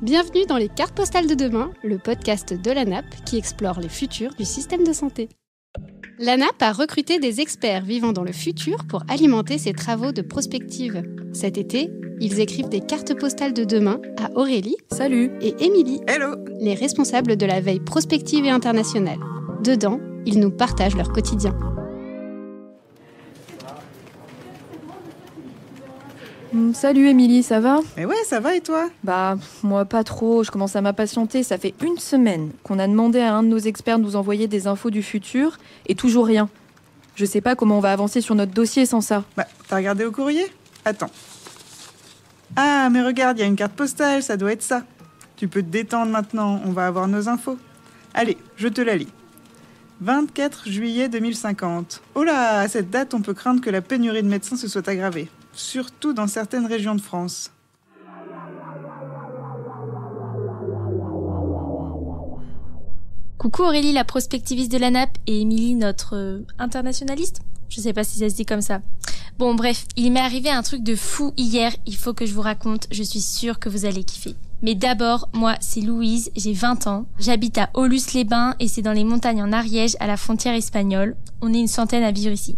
Bienvenue dans les cartes postales de demain, le podcast de l'ANAP qui explore les futurs du système de santé. L'ANAP a recruté des experts vivant dans le futur pour alimenter ses travaux de prospective. Cet été, ils écrivent des cartes postales de demain à Aurélie, salut, et Émilie, hello, les responsables de la veille prospective et internationale. Dedans, ils nous partagent leur quotidien. Salut Émilie, ça va ? Mais ouais, ça va et toi ? Moi pas trop, je commence à m'impatienter. Ça fait une semaine qu'on a demandé à un de nos experts de nous envoyer des infos du futur et toujours rien. Je sais pas comment on va avancer sur notre dossier sans ça. T'as regardé au courrier ? Attends. Ah, mais regarde, il y a une carte postale, ça doit être ça. Tu peux te détendre maintenant, on va avoir nos infos. Allez, je te la lis. 24 juillet 2050. Oh là, à cette date, on peut craindre que la pénurie de médecins se soit aggravée. Surtout dans certaines régions de France. Coucou Aurélie, la prospectiviste de l'ANAP, et Émilie, notre internationaliste. Je sais pas si ça se dit comme ça. Bon bref, il m'est arrivé un truc de fou hier, il faut que je vous raconte, je suis sûre que vous allez kiffer. Mais d'abord, moi c'est Louise, j'ai 20 ans, j'habite à Aulus-les-Bains et c'est dans les montagnes en Ariège à la frontière espagnole. On est une centaine à vivre ici.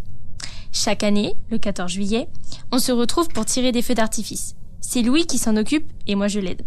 Chaque année, le 14 juillet, on se retrouve pour tirer des feux d'artifice. C'est Louis qui s'en occupe et moi je l'aide.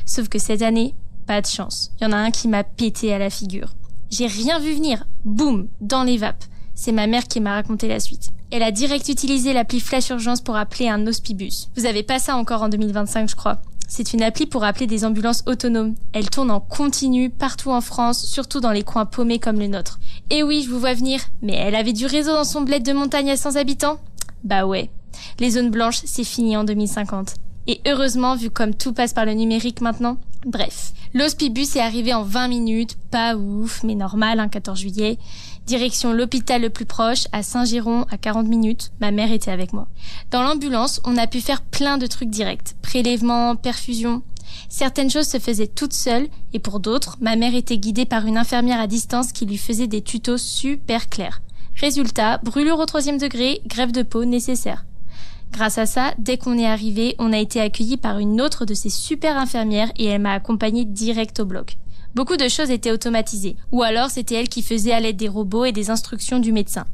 Sauf que cette année, pas de chance. Il y en a un qui m'a pété à la figure. J'ai rien vu venir. Boum, dans les vapes. C'est ma mère qui m'a raconté la suite. Elle a direct utilisé l'appli Flash Urgence pour appeler un hospibus. Vous avez pas ça encore en 2025, je crois. C'est une appli pour appeler des ambulances autonomes. Elle tourne en continu partout en France, surtout dans les coins paumés comme le nôtre. Et oui, je vous vois venir, mais elle avait du réseau dans son bled de montagne à 100 habitants ? Bah ouais. Les zones blanches, c'est fini en 2050. Et heureusement, vu comme tout passe par le numérique maintenant. Bref, l'hospibus est arrivé en 20 minutes, pas ouf, mais normal, 14 juillet. Direction l'hôpital le plus proche, à Saint-Géron, à 40 minutes. Ma mère était avec moi. Dans l'ambulance, on a pu faire plein de trucs directs. Prélèvement, perfusion. Certaines choses se faisaient toutes seules, et pour d'autres, ma mère était guidée par une infirmière à distance qui lui faisait des tutos super clairs. Résultat, brûlure au 3e degré, greffe de peau nécessaire. Grâce à ça, dès qu'on est arrivé, on a été accueillis par une autre de ces super infirmières et elle m'a accompagnée direct au bloc. Beaucoup de choses étaient automatisées, ou alors c'était elle qui faisait à l'aide des robots et des instructions du médecin.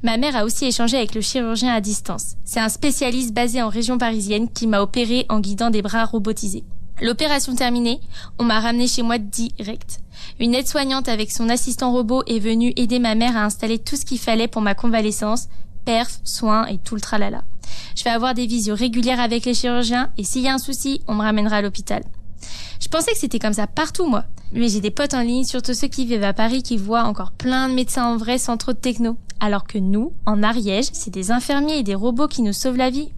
Ma mère a aussi échangé avec le chirurgien à distance. C'est un spécialiste basé en région parisienne qui m'a opéré en guidant des bras robotisés. L'opération terminée, on m'a ramené chez moi direct. Une aide-soignante avec son assistant robot est venue aider ma mère à installer tout ce qu'il fallait pour ma convalescence, perf, soins et tout le tralala. Je vais avoir des visios régulières avec les chirurgiens et s'il y a un souci, on me ramènera à l'hôpital. Je pensais que c'était comme ça partout, moi. Mais j'ai des potes en ligne, surtout ceux qui vivent à Paris, qui voient encore plein de médecins en vrai sans trop de techno. Alors que nous, en Ariège, c'est des infirmiers et des robots qui nous sauvent la vie.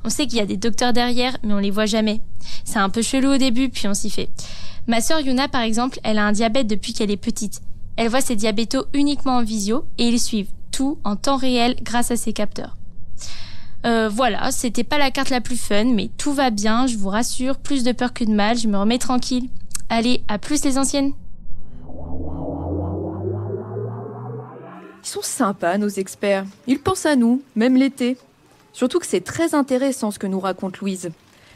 On sait qu'il y a des docteurs derrière, mais on les voit jamais. C'est un peu chelou au début, puis on s'y fait. Ma sœur Yuna, par exemple, elle a un diabète depuis qu'elle est petite. Elle voit ses diabétos uniquement en visio et ils suivent tout en temps réel grâce à ses capteurs. Voilà, c'était pas la carte la plus fun, mais tout va bien, je vous rassure, plus de peur que de mal, je me remets tranquille. Allez, à plus les anciennes. Ils sont sympas nos experts, ils pensent à nous, même l'été. Surtout que c'est très intéressant ce que nous raconte Louise.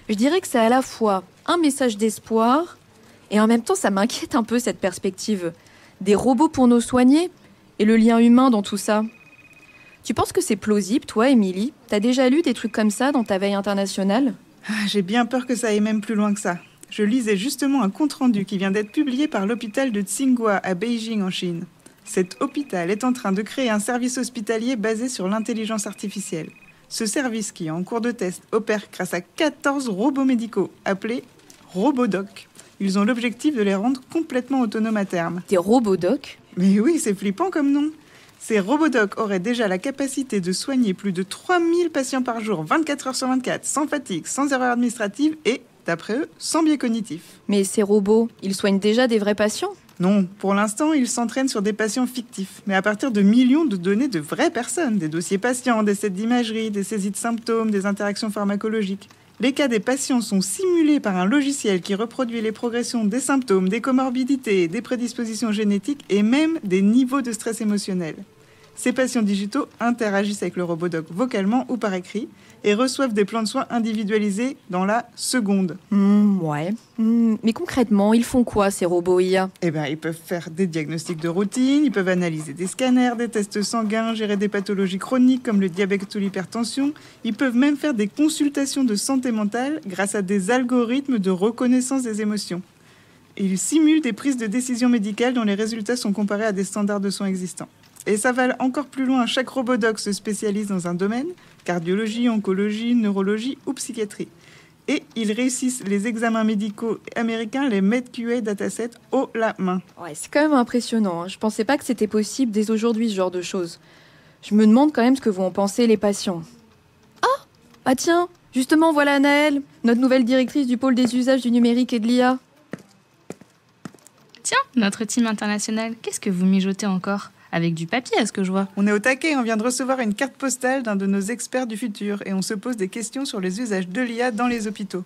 Je dirais que c'est à la fois un message d'espoir et en même temps ça m'inquiète un peu cette perspective. Des robots pour nous soigner et le lien humain dans tout ça. Tu penses que c'est plausible, toi, Émilie ? T'as déjà lu des trucs comme ça dans ta veille internationale ? J'ai bien peur que ça aille même plus loin que ça. Je lisais justement un compte-rendu qui vient d'être publié par l'hôpital de Tsinghua à Beijing en Chine. Cet hôpital est en train de créer un service hospitalier basé sur l'intelligence artificielle. Ce service, qui est en cours de test, opère grâce à 14 robots médicaux, appelés Robodoc. Ils ont l'objectif de les rendre complètement autonomes à terme. Des robodocs ? Mais oui, c'est flippant comme nom. Ces robodocs auraient déjà la capacité de soigner plus de 3000 patients par jour, 24 heures sur 24, sans fatigue, sans erreur administrative et, d'après eux, sans biais cognitif. Mais ces robots, ils soignent déjà des vrais patients ? Non, pour l'instant, ils s'entraînent sur des patients fictifs, mais à partir de millions de données de vraies personnes, des dossiers patients, des sets d'imagerie, des saisies de symptômes, des interactions pharmacologiques. Les cas des patients sont simulés par un logiciel qui reproduit les progressions des symptômes, des comorbidités, des prédispositions génétiques et même des niveaux de stress émotionnel. Ces patients digitaux interagissent avec le robodoc vocalement ou par écrit et reçoivent des plans de soins individualisés dans la seconde. Ouais. Mais concrètement, ils font quoi ces robots IA ? Ils peuvent faire des diagnostics de routine, ils peuvent analyser des scanners, des tests sanguins, gérer des pathologies chroniques comme le diabète ou l'hypertension. Ils peuvent même faire des consultations de santé mentale grâce à des algorithmes de reconnaissance des émotions. Et ils simulent des prises de décision médicales dont les résultats sont comparés à des standards de soins existants. Et ça va encore plus loin, chaque robodoc se spécialise dans un domaine, cardiologie, oncologie, neurologie ou psychiatrie. Et ils réussissent les examens médicaux américains, les MedQA dataset, haut la main. Ouais, c'est quand même impressionnant. Je pensais pas que c'était possible dès aujourd'hui, ce genre de choses. Je me demande quand même ce que vont en penser les patients. Ah tiens, justement, voilà Anaëlle, notre nouvelle directrice du pôle des usages du numérique et de l'IA. Tiens, notre team international, qu'est-ce que vous mijotez encore ? Avec du papier, à ce que je vois. On est au taquet, on vient de recevoir une carte postale d'un de nos experts du futur et on se pose des questions sur les usages de l'IA dans les hôpitaux.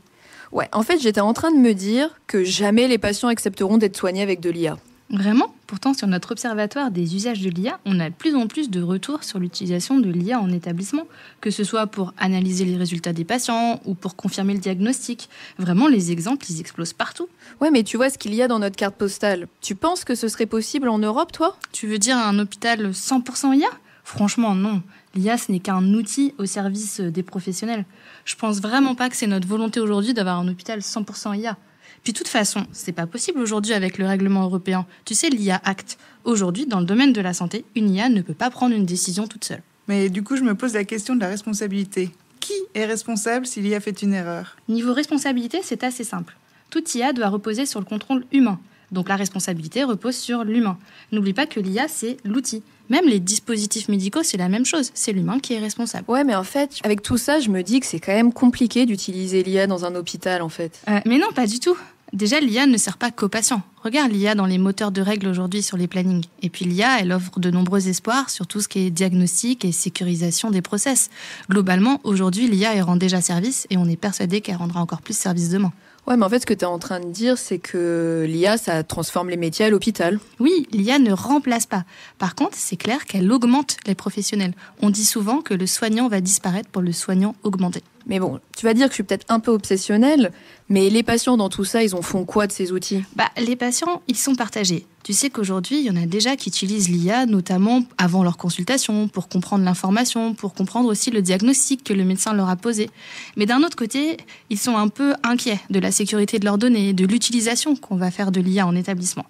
Ouais, en fait, j'étais en train de me dire que jamais les patients accepteront d'être soignés avec de l'IA. Vraiment ? Pourtant, sur notre observatoire des usages de l'IA, on a de plus en plus de retours sur l'utilisation de l'IA en établissement, que ce soit pour analyser les résultats des patients ou pour confirmer le diagnostic. Vraiment, les exemples, ils explosent partout. Ouais, mais tu vois ce qu'il y a dans notre carte postale. Tu penses que ce serait possible en Europe, toi ? Tu veux dire un hôpital 100% IA ? Franchement, non. L'IA, ce n'est qu'un outil au service des professionnels. Je pense vraiment pas que c'est notre volonté aujourd'hui d'avoir un hôpital 100% IA. Puis de toute façon, c'est pas possible aujourd'hui avec le règlement européen. Tu sais, l'IA Act. Aujourd'hui, dans le domaine de la santé, une IA ne peut pas prendre une décision toute seule. Mais du coup, je me pose la question de la responsabilité. Qui est responsable si l'IA fait une erreur ? Niveau responsabilité, c'est assez simple. Toute IA doit reposer sur le contrôle humain. Donc la responsabilité repose sur l'humain. N'oublie pas que l'IA, c'est l'outil. Même les dispositifs médicaux, c'est la même chose. C'est l'humain qui est responsable. Ouais, mais en fait, avec tout ça, je me dis que c'est quand même compliqué d'utiliser l'IA dans un hôpital, en fait. Mais non, pas du tout. Déjà, l'IA ne sert pas qu'aux patients. Regarde l'IA dans les moteurs de règles aujourd'hui sur les plannings. Et puis l'IA, elle offre de nombreux espoirs sur tout ce qui est diagnostic et sécurisation des process. Globalement, aujourd'hui, l'IA, elle rend déjà service et on est persuadé qu'elle rendra encore plus service demain. Ouais, mais en fait, ce que tu es en train de dire, c'est que l'IA, ça transforme les métiers à l'hôpital. Oui, l'IA ne remplace pas. Par contre, c'est clair qu'elle augmente les professionnels. On dit souvent que le soignant va disparaître pour le soignant augmenter. Mais bon, tu vas dire que je suis peut-être un peu obsessionnelle, mais les patients dans tout ça, ils en font quoi de ces outils ? Les patients, ils sont partagés. Tu sais qu'aujourd'hui, il y en a déjà qui utilisent l'IA, notamment avant leur consultation, pour comprendre l'information, pour comprendre aussi le diagnostic que le médecin leur a posé. Mais d'un autre côté, ils sont un peu inquiets de la sécurité de leurs données, de l'utilisation qu'on va faire de l'IA en établissement.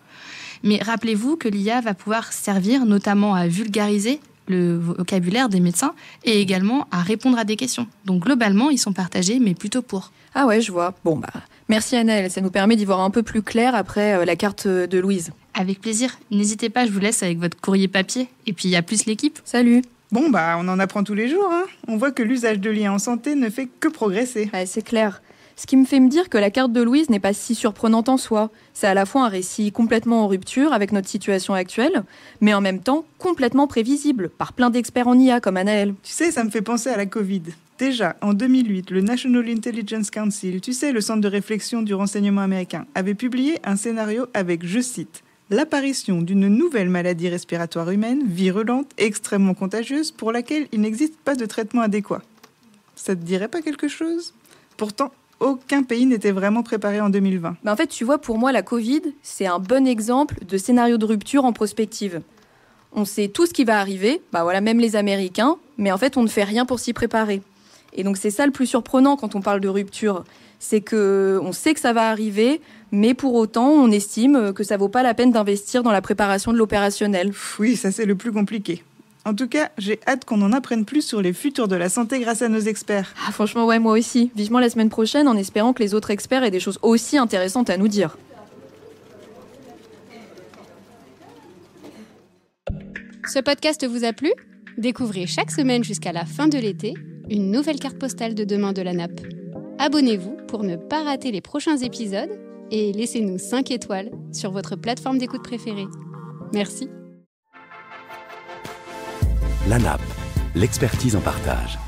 Mais rappelez-vous que l'IA va pouvoir servir notamment à vulgariser le vocabulaire des médecins et également à répondre à des questions. Donc globalement, ils sont partagés, mais plutôt pour. Ah ouais, je vois. Bon, merci Anaëlle, ça nous permet d'y voir un peu plus clair après la carte de Louise. Avec plaisir. N'hésitez pas, je vous laisse avec votre courrier papier. Et puis, il y a plus l'équipe. Salut. Bon, on en apprend tous les jours, hein. On voit que l'usage de l'IA en santé ne fait que progresser. Ouais, c'est clair. Ce qui me fait me dire que la carte de Louise n'est pas si surprenante en soi. C'est à la fois un récit complètement en rupture avec notre situation actuelle, mais en même temps complètement prévisible par plein d'experts en IA comme Anaëlle. Tu sais, ça me fait penser à la Covid. Déjà, en 2008, le National Intelligence Council, tu sais, le centre de réflexion du renseignement américain, avait publié un scénario avec, je cite, « l'apparition d'une nouvelle maladie respiratoire humaine, virulente, extrêmement contagieuse, pour laquelle il n'existe pas de traitement adéquat ». Ça te dirait pas quelque chose ? Pourtant, aucun pays n'était vraiment préparé en 2020. En fait, tu vois, pour moi, la Covid, c'est un bon exemple de scénario de rupture en prospective. On sait tout ce qui va arriver, même les Américains, mais en fait, on ne fait rien pour s'y préparer. Et donc, c'est ça le plus surprenant quand on parle de rupture. C'est qu'on sait que ça va arriver, mais pour autant, on estime que ça vaut pas la peine d'investir dans la préparation de l'opérationnel. Oui, ça c'est le plus compliqué. En tout cas, j'ai hâte qu'on en apprenne plus sur les futurs de la santé grâce à nos experts. Ah, franchement, ouais, moi aussi. Vivement la semaine prochaine, en espérant que les autres experts aient des choses aussi intéressantes à nous dire. Ce podcast vous a plu ? Découvrez chaque semaine jusqu'à la fin de l'été une nouvelle carte postale de demain de la nappe. Abonnez-vous pour ne pas rater les prochains épisodes et laissez-nous 5 étoiles sur votre plateforme d'écoute préférée. Merci. La nappe, l'expertise en partage.